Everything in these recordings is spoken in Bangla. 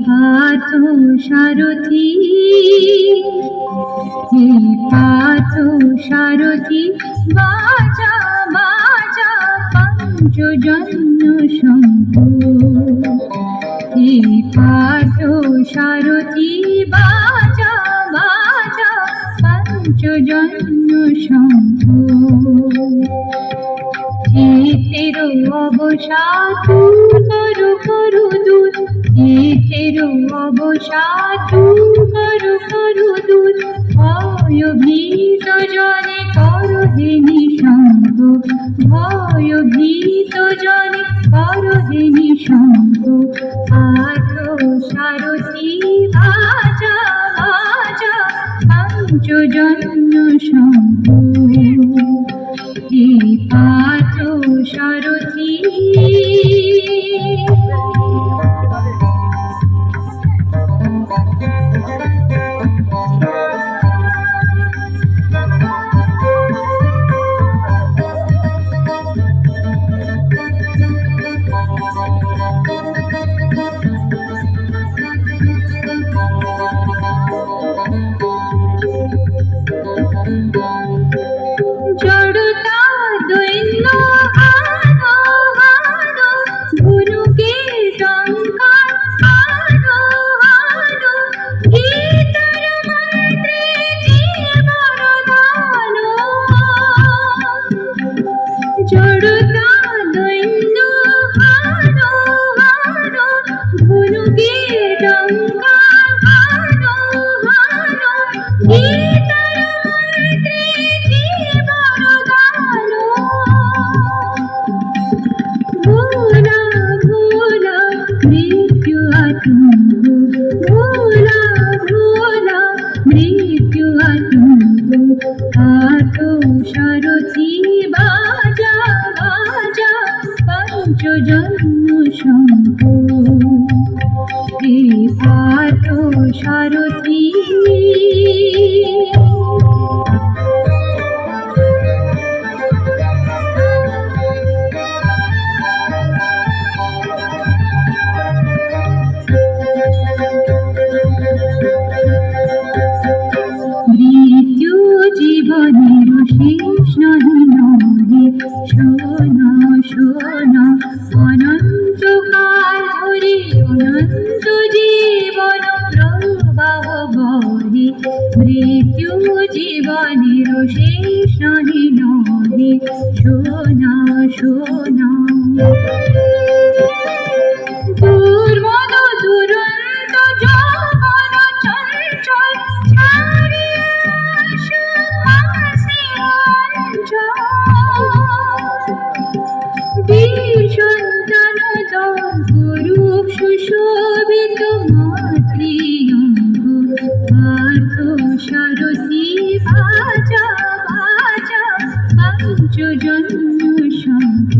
পাথ সারথি, হে পাথ সারথি, বাজা বাজা পঞ্চজন্য শঙ্খ। হে পাথ সারথি, বাজা বাজা পঞ্চজন্য শঙ্খ। তেরো অবসাদ করু করু দূর, তেরো অবসাদ করু করু দূর। ভয়ভীত জনে করো হে নিঃসঙ্গ, ভয়ভীত জনে করো হে নিঃসঙ্গ। পাথ সারথি, বাজা বাজা পঞ্চজন্য শঙ্খ। হে পাথ সারথি, জড়তা দৈন্য আনো আনো, গুরুকে টঙ্কার আনো আনো। গীতার মন্ত্রে জীবন দানো, জড়তা দৈন্য আনো আনো, গুরুকে টঙ্কার আনো আনো। গীতার মন্ত্রে জীবন দানো, ভোলা ভোলা মৃত্যু আতঙ্ক, ভোলা ভোলা মৃত্যু আতঙ্ক। পাথ সারথি, বাজা বাজা পঞ্চজন্য শঙ্খ। হে পাথ সারথি, মৃত্যু জীবনের শেষ নহে নহে। শোনা শোনা অনন্তকাল ধরে অনন্ত জীবন প্রবাহ বহে। মৃত্যু জীবনের শেষ নহে নহে। শোনা শোনা দুর্মদ দুরন্ত যৌবন চঞ্চল, ছাড়িয়া আসো আসি অঞ্চল। বীর সন্তান করুক সুশোভিত মাতৃঅঙ্গ। পাথ সারথি, বাজা বাজা পঞ্চজন্য শঙ্খ।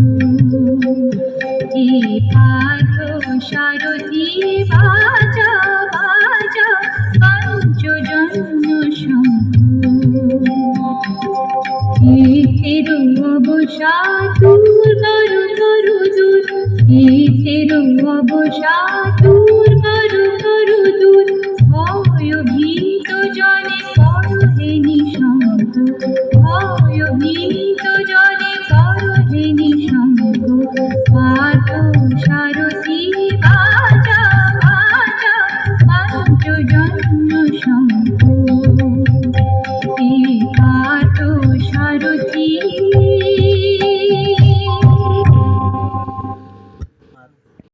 হে পাথ সারথি, বাজা বাজা পঞ্চজন্য শঙ্খ। হে তেরো অবসাদ করু করু দূর, হে তেরো অবসাদ